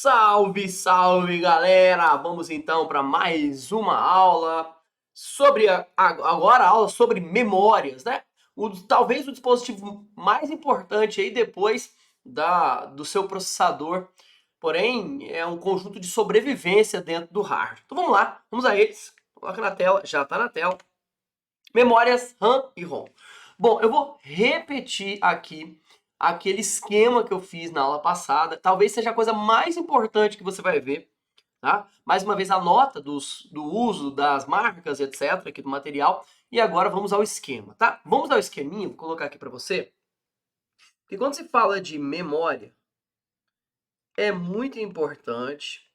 Salve, salve galera! Vamos então para mais uma aula sobre agora a aula sobre memórias, né? Talvez o dispositivo mais importante aí depois do seu processador, porém é um conjunto de sobrevivência dentro do hardware. Então vamos lá, vamos a eles. Coloca na tela, já está na tela. Memórias RAM e ROM. Bom, eu vou repetir aqui aquele esquema que eu fiz na aula passada. Talvez seja a coisa mais importante que você vai ver, tá? Mais uma vez a nota do uso das marcas, etc, aqui do material. E agora vamos ao esquema, tá? Vamos ao esqueminha, vou colocar aqui para você. Porque quando se fala de memória, é muito importante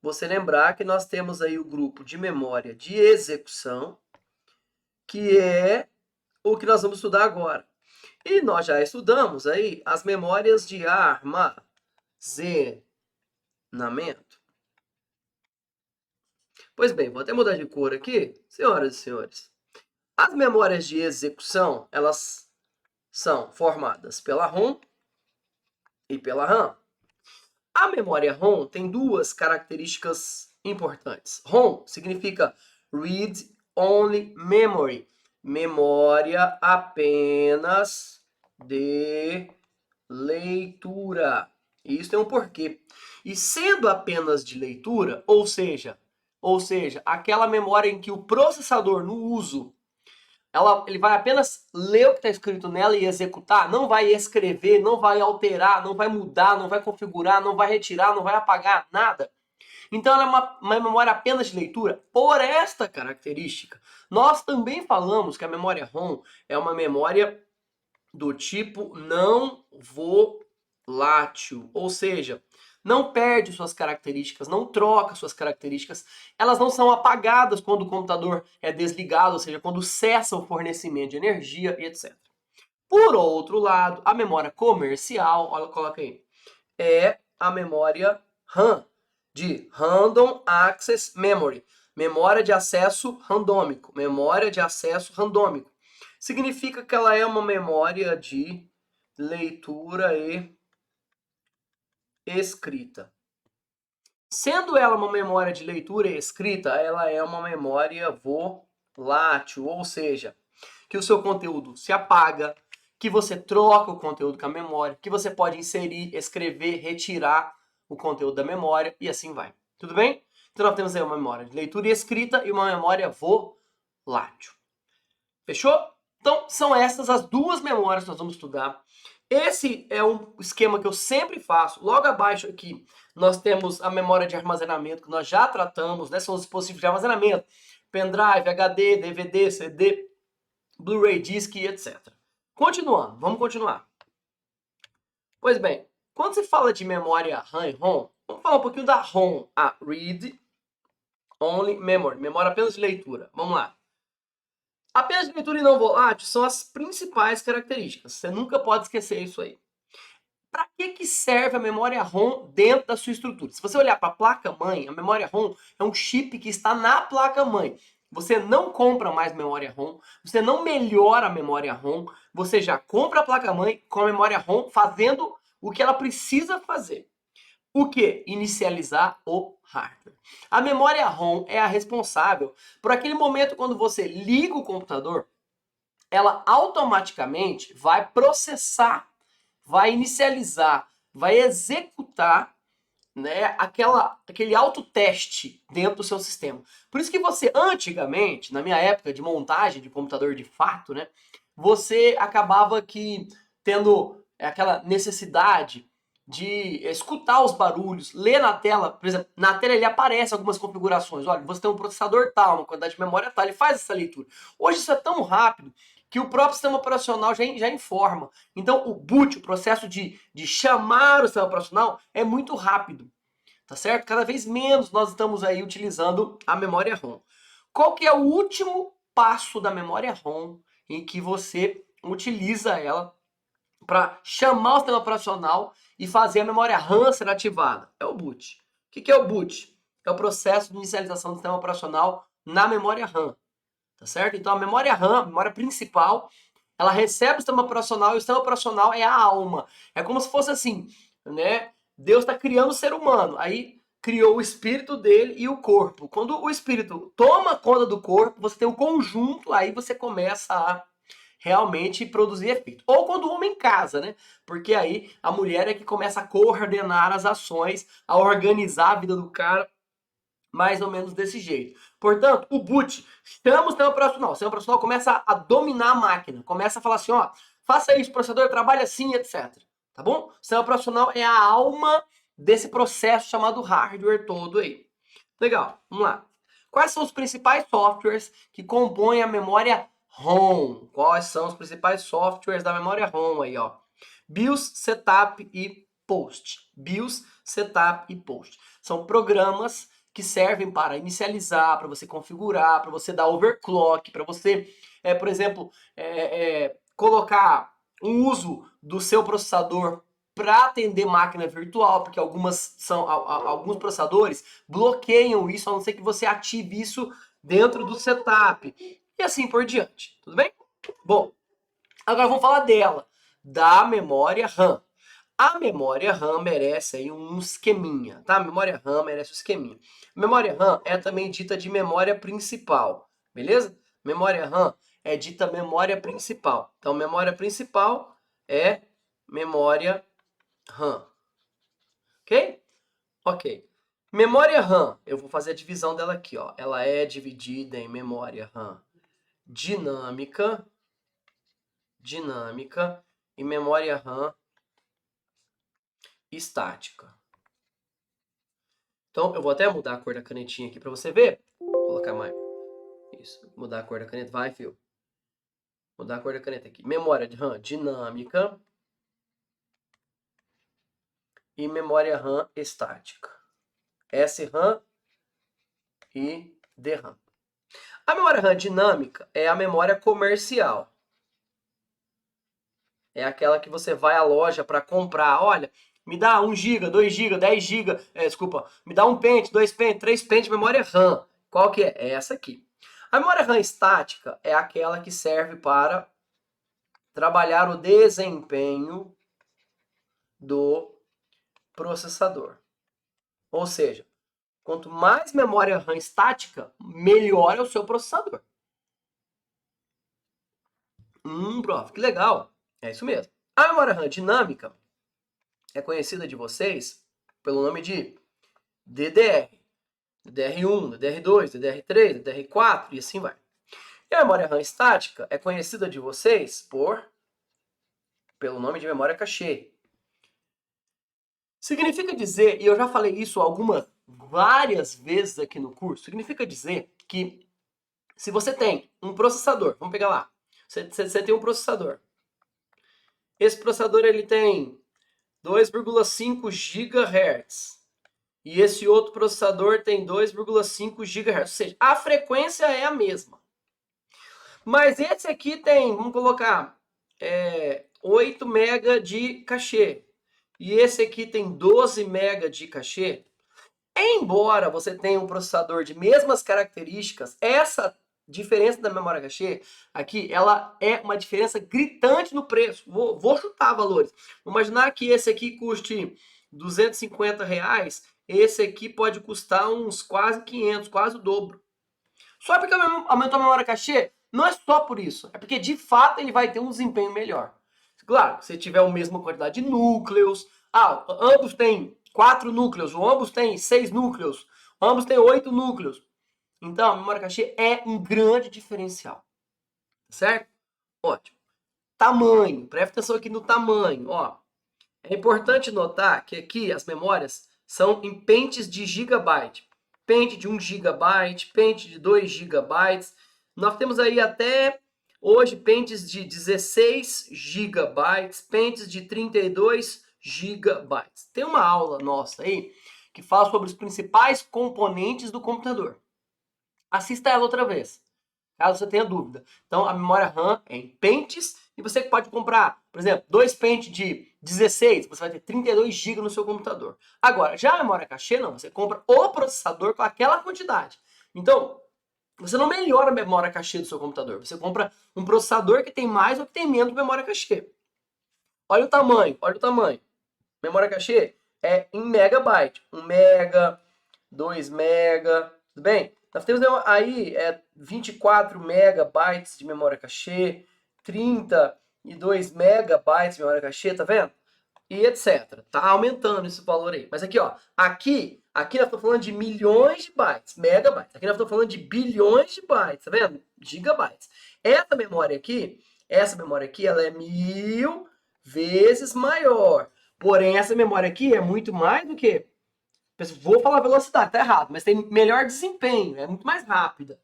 você lembrar que nós temos aí o grupo de memória de execução, que é o que nós vamos estudar agora. E nós já estudamos aí as memórias de armazenamento. Pois bem, vou até mudar de cor aqui, senhoras e senhores. As memórias de execução, elas são formadas pela ROM e pela RAM. A memória ROM tem duas características importantes. ROM significa Read Only Memory, memória apenas de leitura. E isso tem um porquê. E sendo apenas de leitura, ou seja, aquela memória em que o processador no uso, ele vai apenas ler o que está escrito nela e executar, não vai escrever, não vai alterar, não vai mudar, não vai configurar, não vai retirar, não vai apagar, nada. Então ela é uma memória apenas de leitura. Por esta característica, nós também falamos que a memória ROM é uma memória do tipo não volátil, ou seja, não perde suas características, não troca suas características, elas não são apagadas quando o computador é desligado, ou seja, quando cessa o fornecimento de energia e etc. Por outro lado, a memória comercial, olha, coloca aí, é a memória RAM, de Random Access Memory, memória de acesso randômico, Significa que ela é uma memória de leitura e escrita. Sendo ela uma memória de leitura e escrita, ela é uma memória volátil, ou seja, que o seu conteúdo se apaga, que você troca o conteúdo com a memória, que você pode inserir, escrever, retirar o conteúdo da memória e assim vai. Tudo bem? Então nós temos aí uma memória de leitura e escrita e uma memória volátil. Fechou? Então são essas as duas memórias que nós vamos estudar. Esse é um esquema que eu sempre faço. Logo abaixo aqui nós temos a memória de armazenamento que nós já tratamos, né? São os dispositivos de armazenamento. Pendrive, HD, DVD, CD, Blu-ray Disc e etc. Continuando, vamos continuar. Pois bem, quando se fala de memória RAM e ROM, vamos falar um pouquinho da ROM, a Read Only Memory, memória apenas de leitura. Vamos lá. Apenas de leitura e não volátil são as principais características. Você nunca pode esquecer isso aí. Para que serve a memória ROM dentro da sua estrutura? Se você olhar para a placa-mãe, a memória ROM é um chip que está na placa-mãe. Você não compra mais memória ROM, você não melhora a memória ROM, você já compra a placa-mãe com a memória ROM fazendo o que ela precisa fazer. O que? Inicializar o hardware. A memória ROM é a responsável por aquele momento quando você liga o computador, ela automaticamente vai processar, vai inicializar, vai executar, né, aquele autoteste dentro do seu sistema. Por isso que você, antigamente, na minha época de montagem de computador de fato, né, você acabava que tendo aquela necessidade de escutar os barulhos, ler na tela, por exemplo, na tela ele aparece algumas configurações, olha, você tem um processador tal, uma quantidade de memória tal, ele faz essa leitura. Hoje isso é tão rápido que o próprio sistema operacional já informa. Então o boot, o processo de chamar o sistema operacional é muito rápido, tá certo? Cada vez menos nós estamos aí utilizando a memória ROM. Qual que é o último passo da memória ROM em que você utiliza ela para chamar o sistema operacional e fazer a memória RAM ser ativada? É o boot. O que é o boot? É o processo de inicialização do sistema operacional na memória RAM, tá certo? Então a memória RAM, a memória principal, ela recebe o sistema operacional e o sistema operacional é a alma. É como se fosse assim, né? Deus está criando o ser humano. Aí criou o espírito dele e o corpo. Quando o espírito toma conta do corpo, você tem um conjunto, aí você começa a realmente produzir efeito. Ou quando o homem casa, né? Porque aí a mulher é que começa a coordenar as ações, a organizar a vida do cara, mais ou menos desse jeito. Portanto, o boot chama o sistema operacional. O sistema operacional começa a dominar a máquina, começa a falar assim, ó, faça isso, processador, trabalha assim, etc. Tá bom? O sistema operacional é a alma desse processo chamado hardware todo aí. Legal, vamos lá. Quais são os principais softwares que compõem a memória ROM? Quais são os principais softwares da memória ROM aí, ó? BIOS, Setup e Post. BIOS, Setup e Post. São programas que servem para inicializar, para você configurar, para você dar overclock, para você, por exemplo, colocar um uso do seu processador para atender máquina virtual, porque alguns processadores bloqueiam isso, a não ser que você ative isso dentro do setup. E assim por diante, tudo bem? Bom, agora vamos falar dela, da memória RAM. A memória RAM merece aí um esqueminha, tá? A memória RAM merece um esqueminha. Memória RAM é também dita de memória principal, beleza? Memória RAM é dita memória principal. Então, memória principal é memória RAM. Ok? Ok. Memória RAM, eu vou fazer a divisão dela aqui, ó. Ela é dividida em memória RAM dinâmica e memória RAM estática. Então, eu vou até mudar a cor da canetinha aqui para você ver. Vou colocar mais. Isso, mudar a cor da caneta. Vai, fio. Mudar a cor da caneta aqui. Memória de RAM dinâmica e memória RAM estática. SRAM e DRAM. A memória RAM dinâmica é a memória comercial. É aquela que você vai à loja para comprar. Olha, me dá 1 GB, 2 GB, 10 GB, desculpa, me dá 1 pente, 2 pente, 3 pente de memória RAM. Qual que é? É essa aqui. A memória RAM estática é aquela que serve para trabalhar o desempenho do processador. Ou seja, quanto mais memória RAM estática, melhor é o seu processador. Prof, que legal. É isso mesmo. A memória RAM dinâmica é conhecida de vocês pelo nome de DDR. DDR1, DDR2, DDR3, DDR4 e assim vai. E a memória RAM estática é conhecida de vocês pelo nome de memória cachê. Significa dizer, e eu já falei isso várias vezes aqui no curso, significa dizer que se você tem um processador, vamos pegar lá, você tem um processador. Esse processador ele tem 2,5 GHz. E esse outro processador tem 2,5 GHz. Ou seja, a frequência é a mesma. Mas esse aqui tem, vamos colocar, 8 MB de cachê. E esse aqui tem 12 MB de cachê. Embora você tenha um processador de mesmas características, essa diferença da memória cachê aqui, ela é uma diferença gritante no preço. Vou chutar valores. Vou imaginar que esse aqui custe R$250, esse aqui pode custar uns quase 500, quase o dobro. Só porque aumentou a memória cachê, não é só por isso, é porque de fato ele vai ter um desempenho melhor. Claro, se tiver a mesma quantidade de núcleos, ambos têm 4 núcleos, ou ambos têm 6 núcleos, ambos têm 8 núcleos. Então, a memória cachê é um grande diferencial, certo? Ótimo. Tamanho, presta atenção aqui no tamanho, ó. É importante notar que aqui as memórias são em pentes de gigabyte. Pente de 1 GB, pente de 2 GB. Nós temos aí até hoje pentes de 16 GB, pentes de 32 GB. Tem uma aula nossa aí que fala sobre os principais componentes do computador. Assista ela outra vez, caso você tenha dúvida. Então, a memória RAM é em pentes e você pode comprar, por exemplo, 2 pentes de 16, você vai ter 32 GB no seu computador. Agora, já a memória cachê, não, você compra o processador com aquela quantidade. Então, você não melhora a memória cachê do seu computador, você compra um processador que tem mais ou que tem menos memória cachê. Olha o tamanho, olha o tamanho. Memória cachê é em megabyte. 1 mega, 2 mega, tudo bem? Nós temos aí 24 megabytes de memória cachê, 32 megabytes de memória cachê, tá vendo? E etc. Tá aumentando esse valor aí. Mas aqui, ó, aqui nós estamos falando de milhões de bytes, megabytes. Aqui nós estamos falando de bilhões de bytes, tá vendo? Gigabytes. Essa memória aqui, ela é 1000 vezes maior. Porém, essa memória aqui é muito mais do que... Vou falar velocidade, tá errado, mas tem melhor desempenho, é muito mais rápida,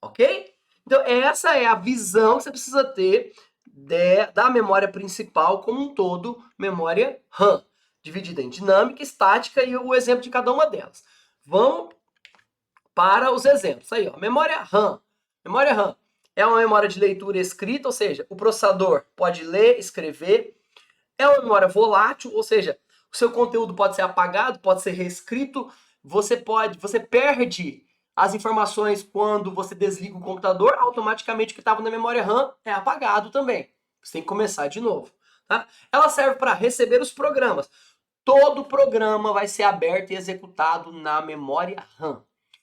ok? Então, essa é a visão que você precisa ter da memória principal como um todo, memória RAM, dividida em dinâmica, estática e o exemplo de cada uma delas. Vamos para os exemplos. Aí, ó, memória RAM. Memória RAM é uma memória de leitura escrita, ou seja, o processador pode ler, escrever. É uma memória volátil, ou seja, o seu conteúdo pode ser apagado, pode ser reescrito. Você perde as informações quando você desliga o computador, automaticamente o que estava na memória RAM é apagado também. Você tem que começar de novo. Tá? Ela serve para receber os programas. Todo programa vai ser aberto e executado na memória RAM.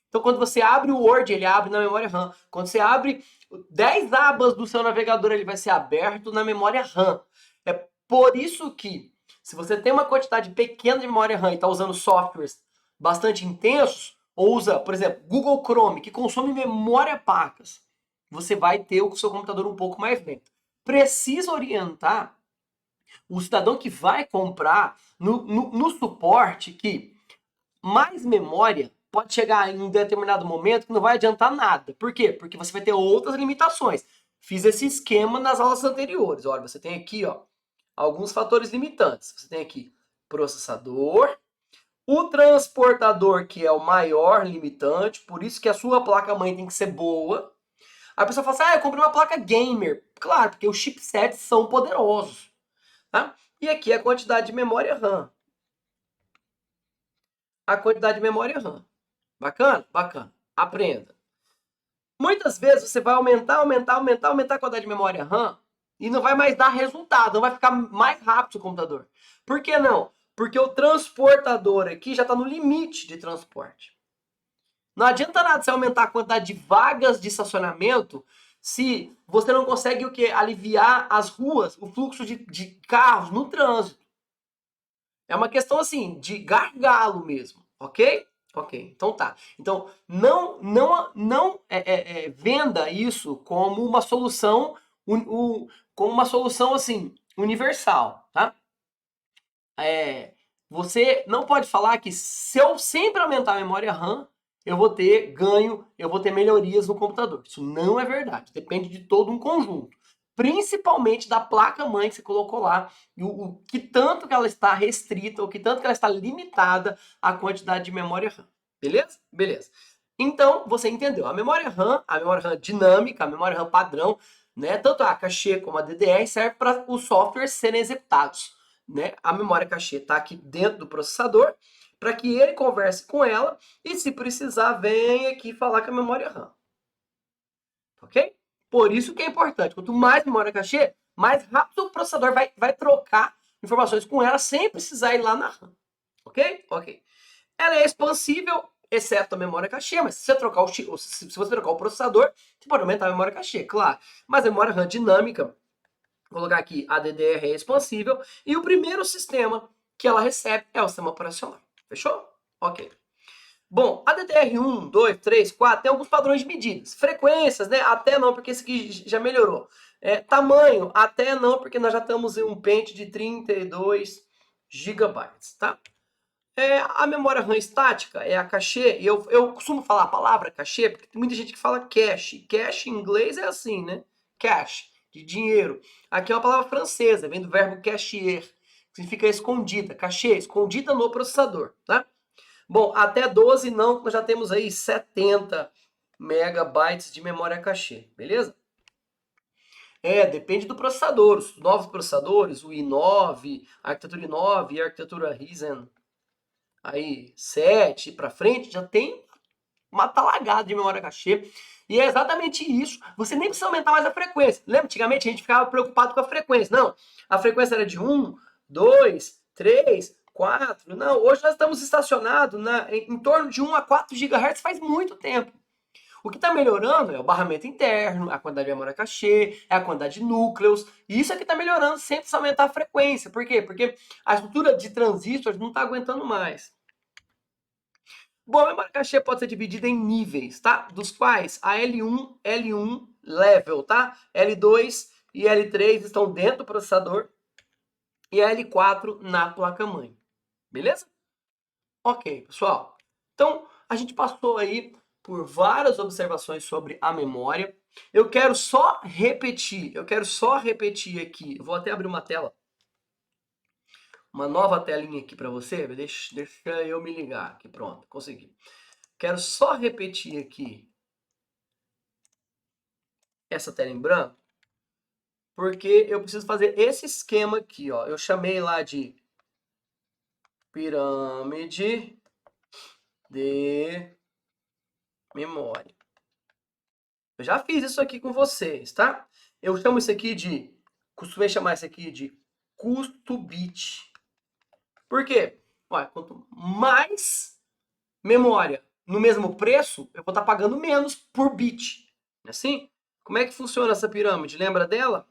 Então, quando você abre o Word, ele abre na memória RAM. Quando você abre 10 abas do seu navegador, ele vai ser aberto na memória RAM. É por isso que, se você tem uma quantidade pequena de memória RAM e está usando softwares bastante intensos, ou usa, por exemplo, Google Chrome, que consome memória pacas, você vai ter o seu computador um pouco mais lento. Precisa orientar o cidadão que vai comprar no suporte que mais memória pode chegar em um determinado momento que não vai adiantar nada. Por quê? Porque você vai ter outras limitações. Fiz esse esquema nas aulas anteriores. Olha, você tem aqui, ó, alguns fatores limitantes. Você tem aqui processador, o transportador, que é o maior limitante, por isso que a sua placa-mãe tem que ser boa. A pessoa fala assim, eu comprei uma placa gamer. Claro, porque os chipsets são poderosos. Tá? E aqui a quantidade de memória RAM. A quantidade de memória RAM. Bacana? Bacana. Aprenda. Muitas vezes você vai aumentar a quantidade de memória RAM e não vai mais dar resultado, não vai ficar mais rápido o computador. Por que não? Porque o transportador aqui já está no limite de transporte. Não adianta nada você aumentar a quantidade de vagas de estacionamento se você não consegue o quê? Aliviar as ruas, o fluxo de carros no trânsito. É uma questão assim, de gargalo mesmo, ok? Ok, então tá. Então, não venda isso como uma solução, como uma solução assim, universal, tá? Você não pode falar que se eu sempre aumentar a memória RAM, eu vou ter ganho, eu vou ter melhorias no computador. Isso não é verdade. Depende de todo um conjunto. Principalmente da placa-mãe que você colocou lá, e o que tanto que ela está restrita, o que tanto que ela está limitada à quantidade de memória RAM. Beleza? Beleza. Então, você entendeu. A memória RAM dinâmica, a memória RAM padrão, né, tanto a cachê como a DDR serve para os softwares serem executados. Né? A memória cachê está aqui dentro do processador para que ele converse com ela e, se precisar, vem aqui falar com a memória RAM. Ok? Por isso que é importante. Quanto mais memória cachê, mais rápido o processador vai trocar informações com ela sem precisar ir lá na RAM. Ok? Ok. Ela é expansível, exceto a memória cachê, mas se você trocar o processador, você pode aumentar a memória cachê, claro. Mas a memória RAM dinâmica, vou colocar aqui, a DDR é expansível, e o primeiro sistema que ela recebe é o sistema operacional. Fechou? Ok. Bom, a DDR1, 2, 3, 4 tem alguns padrões de medidas. Frequências, né? Até não, porque esse aqui já melhorou. Tamanho, até não, porque nós já estamos em um pente de 32 GB, tá? A memória RAM estática é a cachê, e eu costumo falar a palavra cachê, porque tem muita gente que fala cache. Cache em inglês é assim, né? Cash, de dinheiro. Aqui é uma palavra francesa, vem do verbo cachier, que significa escondida, cachê, escondida no processador, tá? Bom, até 12 não, nós já temos aí 70 megabytes de memória cachê, beleza? Depende do processador. Os novos processadores, o i9, a arquitetura i9 e a arquitetura Ryzen aí 7 para frente, já tem uma talagada de memória cachê. E é exatamente isso. Você nem precisa aumentar mais a frequência. Lembra, antigamente a gente ficava preocupado com a frequência. Não, a frequência era de 1, 2, 3, 4. Não, hoje nós estamos estacionados em torno de 1 a 4 GHz faz muito tempo. O que está melhorando é o barramento interno, a quantidade de memória cachê, é a quantidade de núcleos. E isso é que está melhorando sempre se aumentar a frequência. Por quê? Porque a estrutura de transistores não está aguentando mais. Bom, a memória cachê pode ser dividida em níveis, tá? Dos quais a L1 level, tá? L2 e L3 estão dentro do processador e a L4 na placa-mãe. Beleza? Ok, pessoal. Então, a gente passou aí por várias observações sobre a memória. Eu quero só repetir aqui. Eu vou até abrir uma tela, uma nova telinha aqui para você. Deixa eu me ligar aqui. Pronto, consegui. Quero só repetir aqui essa tela em branco, porque eu preciso fazer esse esquema aqui, ó. Eu chamei lá de pirâmide de memória. Eu já fiz isso aqui com vocês, tá? Eu chamo isso aqui de, costumei chamar isso aqui de custo bit. Por quê? Olha, quanto mais memória no mesmo preço, eu vou estar pagando menos por bit. Assim? Como é que funciona essa pirâmide? Lembra dela?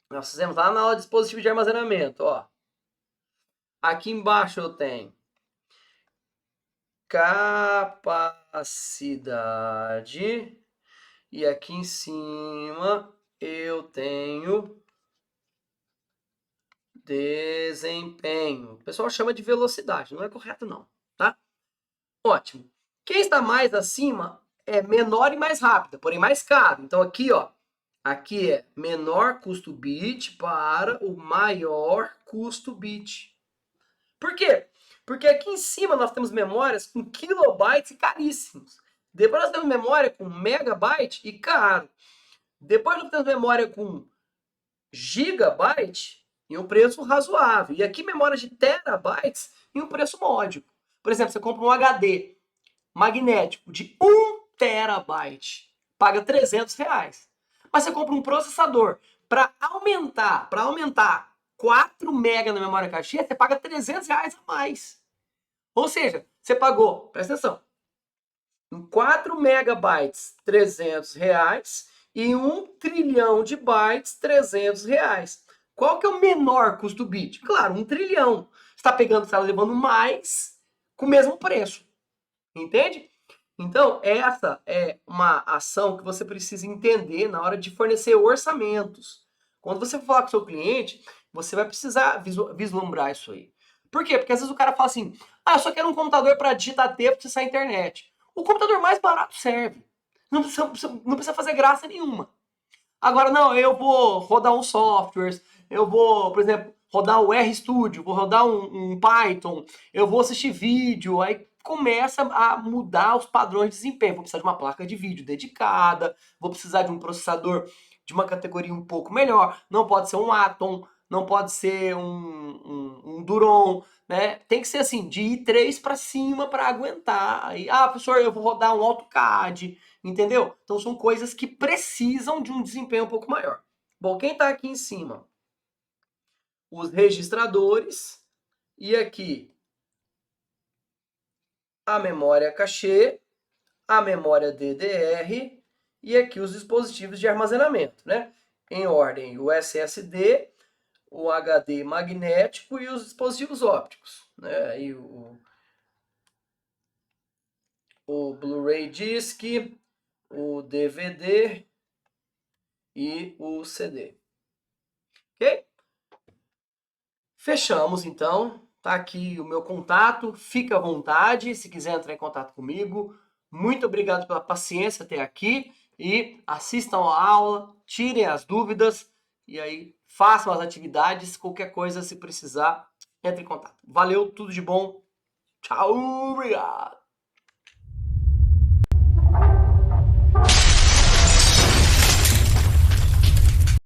Nós fizemos lá na aula de dispositivo de armazenamento, ó. Aqui embaixo eu tenho capacidade e aqui em cima eu tenho desempenho. O pessoal chama de velocidade, não é correto não, tá? Ótimo. Quem está mais acima é menor e mais rápida, porém mais caro. Então aqui, ó, aqui é menor custo bit para o maior custo bit. Por quê? Porque aqui em cima nós temos memórias com kilobytes e caríssimos. Depois nós temos memória com megabyte e caro. Depois nós temos memória com gigabyte em um preço razoável. E aqui memória de terabytes em um preço módico. Por exemplo, você compra um HD magnético de 1 terabyte, paga R$300. Mas você compra um processador para aumentar 4 MB na memória cachê, você paga R$300 a mais. Ou seja, você pagou, presta atenção, em 4 megabytes R$300 e 1 trilhão de bytes R$300. Qual que é o menor custo bit? Claro, 1 trilhão. Você está pegando, você está levando mais com o mesmo preço. Entende? Então, essa é uma ação que você precisa entender na hora de fornecer orçamentos. Quando você for falar com o seu cliente, você vai precisar vislumbrar isso aí. Por quê? Porque às vezes o cara fala assim, eu só quero um computador para digitar texto e acessar a internet. O computador mais barato serve. Não precisa fazer graça nenhuma. Agora, não, eu vou rodar um software, eu vou, por exemplo, rodar o RStudio, vou rodar um Python, eu vou assistir vídeo, aí começa a mudar os padrões de desempenho. Vou precisar de uma placa de vídeo dedicada, vou precisar de um processador de uma categoria um pouco melhor, não pode ser um Atom, não pode ser um Duron, né? Tem que ser assim, de i3 para cima para aguentar. Aí, professor, eu vou rodar um AutoCAD, entendeu? Então são coisas que precisam de um desempenho um pouco maior. Bom, quem está aqui em cima? Os registradores e aqui a memória cachê, a memória DDR e aqui os dispositivos de armazenamento, né? Em ordem, o SSD, o HD magnético e os dispositivos ópticos, né? Aí o Blu-ray Disc, o DVD e o CD. Ok? Fechamos então. Tá aqui o meu contato. Fica à vontade se quiser entrar em contato comigo. Muito obrigado pela paciência até aqui e assistam a aula, tirem as dúvidas e aí façam as atividades. Qualquer coisa, se precisar, entre em contato. Valeu, tudo de bom. Tchau, obrigado.